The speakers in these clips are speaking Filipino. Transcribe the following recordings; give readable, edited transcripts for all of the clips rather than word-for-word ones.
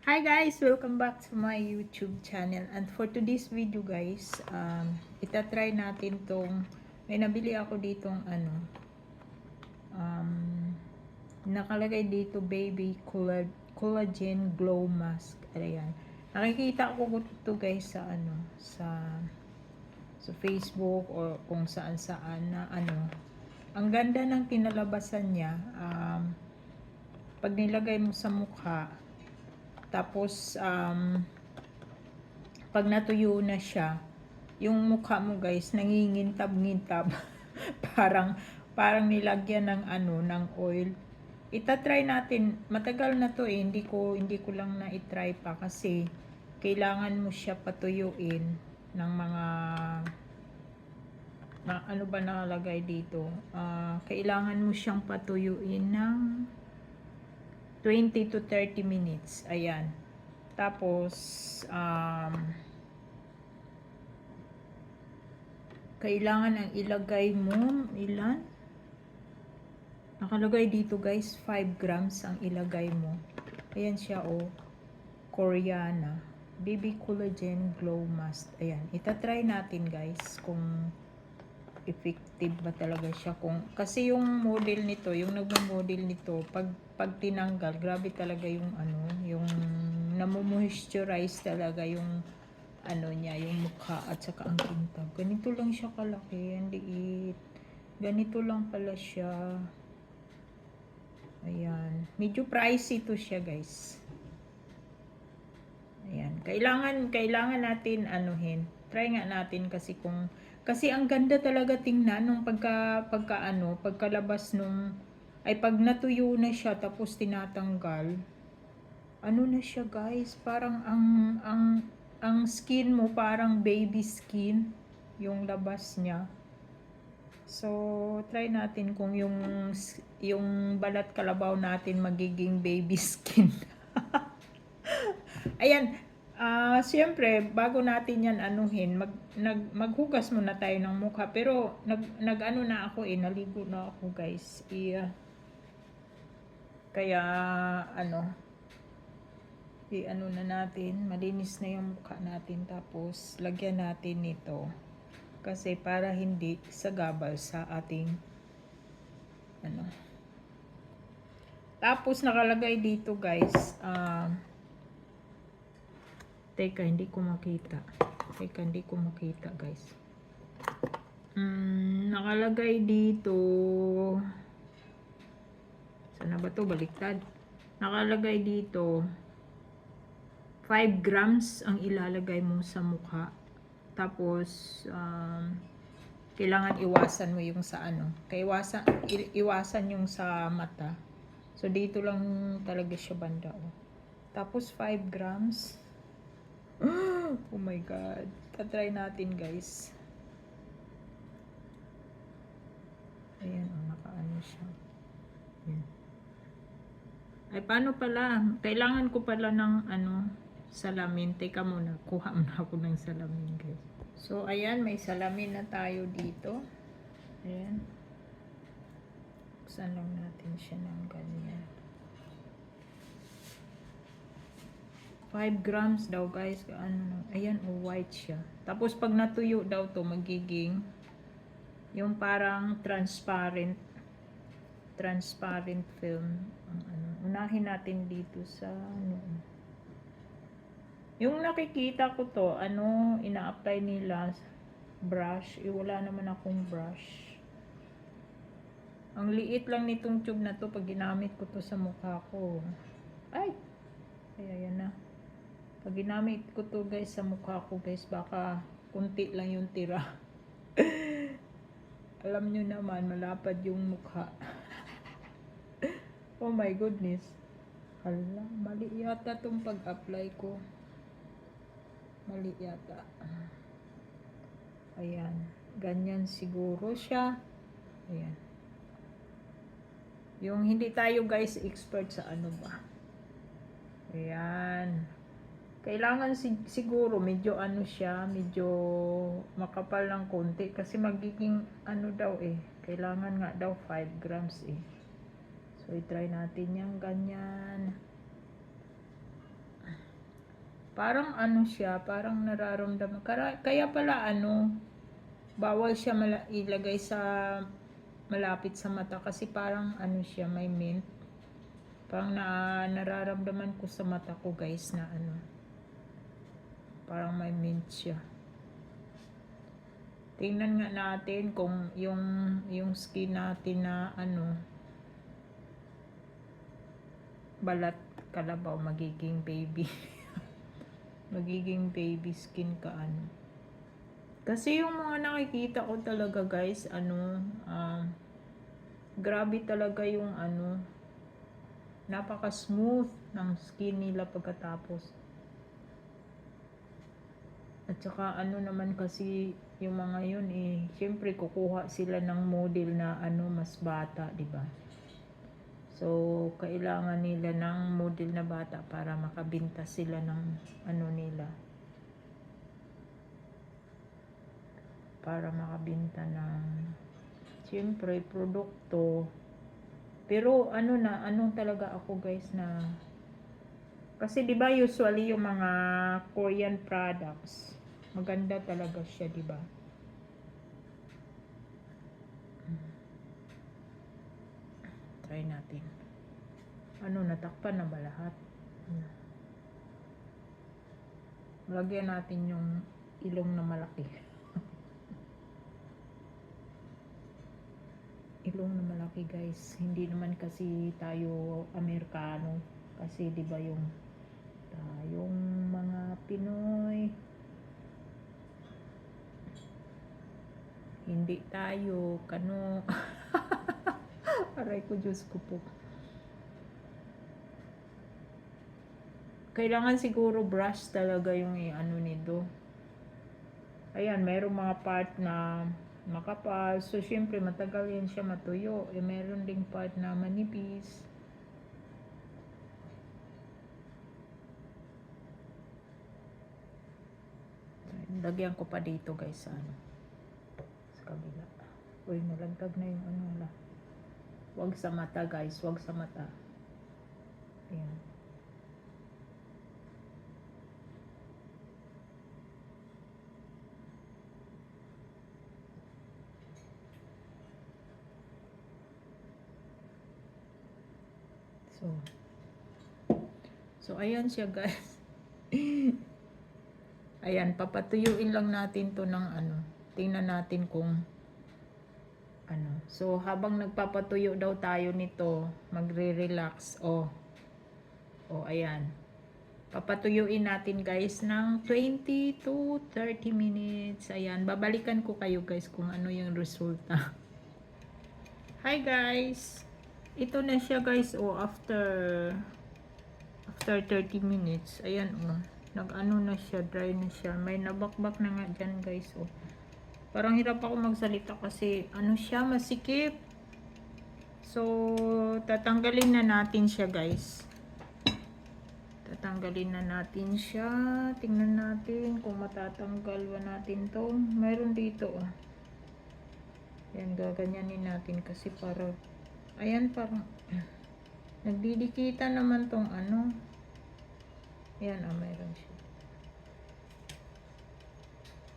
Hi guys! Welcome back to my YouTube channel. And for today's video guys, itatry natin tong, may nabili ako ditong um, nakalagay dito baby collagen glow mask. Ayan. Nakikita ko to guys sa sa Facebook or kung saan saan na ang ganda ng kinalabasan niya. Pag nilagay mo sa mukha, tapos pag natuyo na siya, yung mukha mo guys nangingintab-ngintab. parang parang nilagyan ng ng oil. Itatry natin. Matagal na to hindi ko lang na i-try pa kasi kailangan mo siya patuyuin ng mga ano ba nakalagay dito? Kailangan mo siyang patuyuin ng 20 to 30 minutes. Ayan. Tapos kailangan ang ilagay mo ilan? Nakalagay dito guys, 5 grams ang ilagay mo. Ayan siya Koreana Baby Collagen Glow Mask. Ayan, itatry natin guys kung effective ba talaga siya. Kasi yung model nito, yung nagmo-model nito, pag tinanggal, grabe talaga yung yung namomoisturize talaga yung niya, yung mukha at saka ang kintab. Ganito lang siya kalaki, ang liit. Ganito lang pala siya. Ayan. Medyo pricey to siya, guys. Ayan. Kailangan natin try nga natin kasi ang ganda talaga tingnan nung pagkalabas pag natuyo na siya tapos tinatanggal. Ano na siya, guys? Parang ang skin mo parang baby skin yung labas niya. So, try natin kung yung balat kalabaw natin magiging baby skin. Ayan, siyempre, bago natin yan maghugas muna tayo ng mukha. Pero, na ako naligo na ako guys. Kaya, na natin, malinis na yung mukha natin. Tapos, lagyan natin nito. Kasi para hindi sagabal sa ating Tapos nakalagay dito guys, teka, hindi ko makita guys. Nakalagay dito, sana ba to, baliktad. Nakalagay dito 5 grams ang ilalagay mo sa mukha. Tapos kailangan iwasan mo yung sa iwasan yung sa mata. So dito lang talaga siya banda. Tapos 5 grams. Oh my god. Tatry natin guys. Ayan, nakaano siya. Ayan. Ay, paano pala? Kailangan ko pala ng salamin. Teka muna, kuha muna ako ng salamin guys. So, ayan, may salamin na tayo dito. Ayan. Buksan lang natin siya ng ganyan. 5 grams daw guys. Ayan, white siya. Tapos, pag natuyo daw to magiging yung parang transparent film. Unahin natin dito sa yung nakikita ko to, ina-apply nila brush. Wala naman akong brush. Ang liit lang nitong tube na to pag ginamit ko to sa mukha ko. Ay! Ayan na. Pag ginamit ko to guys sa mukha ko guys, baka kunti lang yung tira. Alam nyo naman, malapad yung mukha. Oh my goodness. Hala, mali yata tong pag-apply ko. Mali yata. Ayan. Ganyan siguro siya. Ayan. Yung hindi tayo guys expert sa ba. Ayan. Kailangan siguro medyo siya, medyo makapal ng konti kasi magiging daw kailangan nga daw 5 grams So i-try natin yung ganyan. Parang ano siya, parang nararamdaman. Kaya pala ano, bawal siya ilagay sa malapit sa mata kasi parang ano siya, may mint. Parang nararamdaman ko sa mata ko guys na ano, parang may mint siya. Tingnan nga natin kung yung skin natin na ano, balat kalabaw, magiging baby. Magiging baby skin ka ano. Kasi yung mga nakikita ko talaga guys, ano, grabe talaga yung ano, napaka-smooth ng skin nila pagkatapos. At saka ano naman kasi yung mga yun syempre kukuha sila ng model na ano, mas bata, di ba? So, kailangan nila ng model na bata para makabenta sila ng ano nila. Para makabenta ng syempre produkto. Pero ano talaga ako guys na kasi 'di ba usually yung mga Korean products maganda talaga siya, 'di ba? Try natin. Ano, natakpan na ba lahat? Lagyan natin yung ilong na malaki. Ilong na malaki guys. Hindi naman kasi tayo Amerikano. Kasi 'di ba yung tayong mga Pinoy, hindi tayo kano. Aray ko, Diyos ko po. Kailangan siguro brush talaga yung ano nito. Ayan, mayroong mga part na makapal. So, syempre, matagal yan siya matuyo. Meron ding part na manipis. Lagyan ko pa dito guys sa ano, sa kabila. Uy, nalagdag na yung ano la. Huwag sa mata guys, huwag sa mata. Ayan. So ayan siya guys. Ayan, papatuyuin lang natin to ng ano. Tingnan natin kung ano. So habang nagpapatuyo daw tayo nito, magre-relax. Oh, ayan. Papatuyuin natin guys ng 20 to 30 minutes. Ayan, babalikan ko kayo guys kung ano yung resulta. Hi guys. Ito na siya guys, after 30 minutes. Ayan, nag-ano na siya, dry na siya. May nabakbak na nga dyan guys, Parang hirap ako magsalita kasi ano siya, masikip. So, tatanggalin na natin siya guys. Tatanggalin na natin siya. Tingnan natin kung matatanggal ba natin to. Mayroon dito, Ayan, gaganyanin natin kasi para, ayan, parang nagdidikita naman tong ano. Ayan, mayroon siya.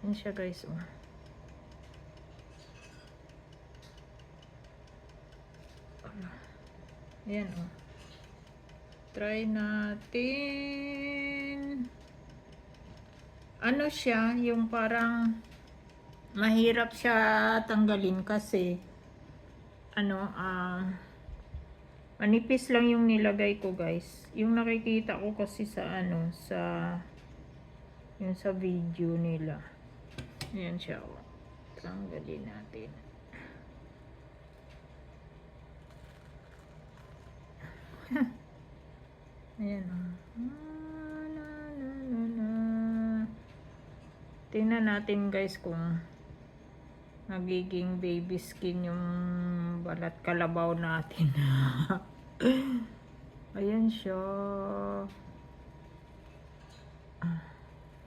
Ayan siya guys, Ayan, try natin. Ano siya, yung parang mahirap siya tanggalin kasi ano, manipis lang yung nilagay ko guys. Yung nakikita ko kasi sa ano, yung sa video nila. Ayan siya, tanggalin natin. Ayan, tingnan natin guys kung magiging baby skin yung balat kalabaw natin. Ayan siya.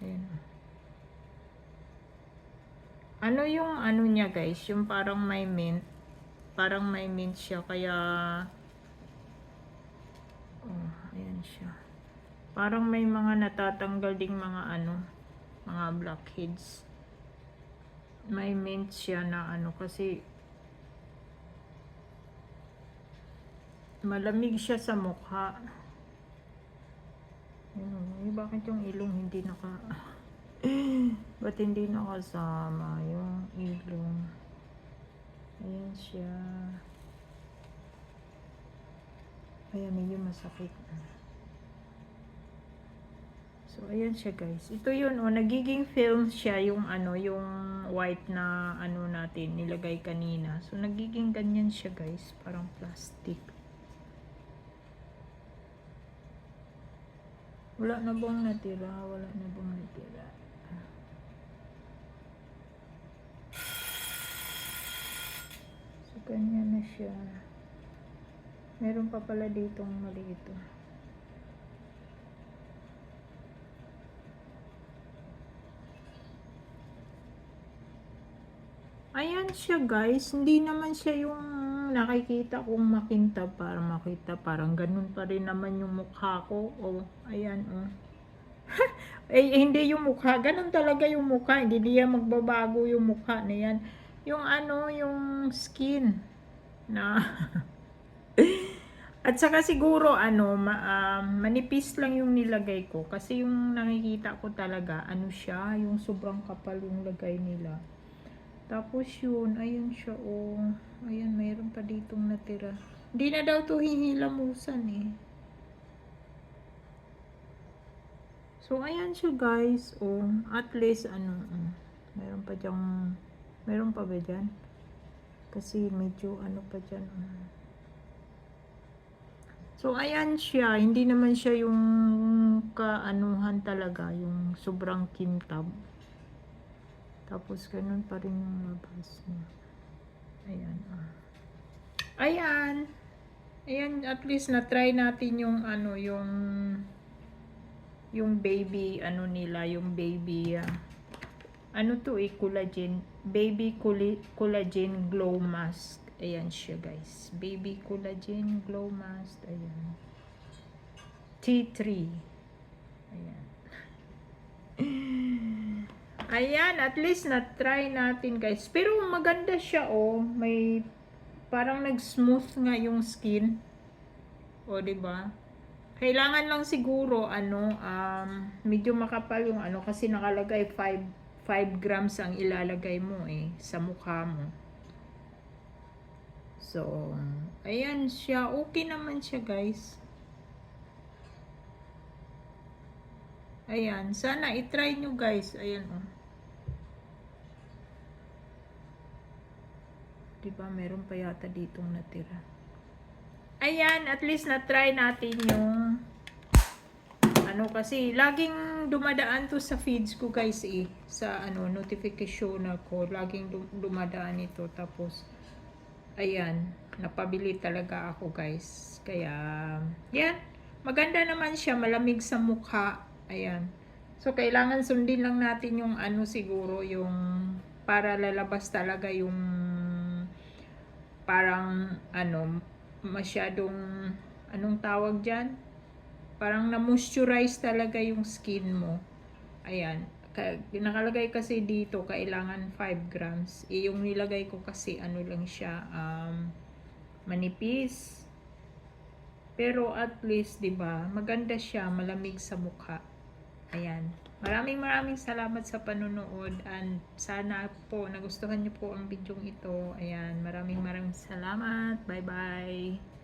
Ayan. Ano yung ano niya guys, yung parang may mint. Parang may mint siya kaya ayan siya. Parang may mga natatanggal ding mga ano, mga blackheads. May mint siya na ano kasi malamig siya sa mukha. Ano, bakit yung ilong hindi ba't hindi nakasama yung ilong? Ayan siya. Ayan, medyo masakit. So, ayan siya guys. Ito yun, oh, nagiging film siya yung ano, yung white na ano natin, nilagay kanina. So, nagiging ganyan siya guys, parang plastic. Wala na bang natira? Wala na bang natira? So, ganyan na siya. Meron pa pala ditong maliit. Ayan siya guys. Hindi naman siya yung nakikita kong makintab para makita. Parang ganun pa rin naman yung mukha ko. Oh, ayan oh. Hindi yung mukha. Ganun talaga yung mukha. Hindi niya magbabago yung mukha na yan. Yung ano, yung skin na at saka siguro ano, manipis lang yung nilagay ko kasi yung nakikita ko talaga ano siya, yung sobrang kapal yung lagay nila. Tapos yun, ayun siya oh. Ayan, mayroon pa ditong natira. Hindi na daw to hihilamusan eh. So ayan siya guys, oh. At least ano, mayroon pa diyang, mayroon pa ba dyan? Kasi medyo ano pa dyan, oh. So, ayan siya. Hindi naman siya yung kaanuhan talaga. Yung sobrang kintab. Tapos, ganun pa rin yung labas niya. Ayan. Ayan. Ayan, at least na-try natin yung ano, yung baby, ano nila, yung baby, ano to eh, collagen. Baby collagen glow mask. Ayan siya guys. Baby collagen glow mask. Ayan. T3. Ayan. Ayan, at least na-try natin guys. Pero maganda siya oh. May parang nag-smooth nga yung skin. O, diba? Kailangan lang siguro ano, medyo makapal yung ano kasi nakalagay 5 grams ang ilalagay mo eh sa mukha mo. So, ayan siya. Okay naman siya guys. Ayan. Sana itry nyo guys. Ayan oh. Diba meron pa yata ditong natira. Ayan. At least na-try natin yung ano kasi laging dumadaan to sa feeds ko guys eh. Sa ano notification ako. Laging dumadaan ito. Tapos ayan, napabili talaga ako guys. Kaya, yan. Maganda naman siya, malamig sa mukha. Ayan. So, kailangan sundin lang natin yung ano siguro, yung para lalabas talaga yung parang ano, masyadong, anong tawag dyan? Parang na-moisturize talaga yung skin mo. Ayan. Nakalagay kasi dito kailangan 5 grams yung nilagay ko kasi ano lang siya manipis pero at least 'di ba maganda siya, malamig sa mukha. Ayan, maraming salamat sa panonood and sana po nagustuhan niyo po ang video ito. Ayan, maraming salamat. Bye bye.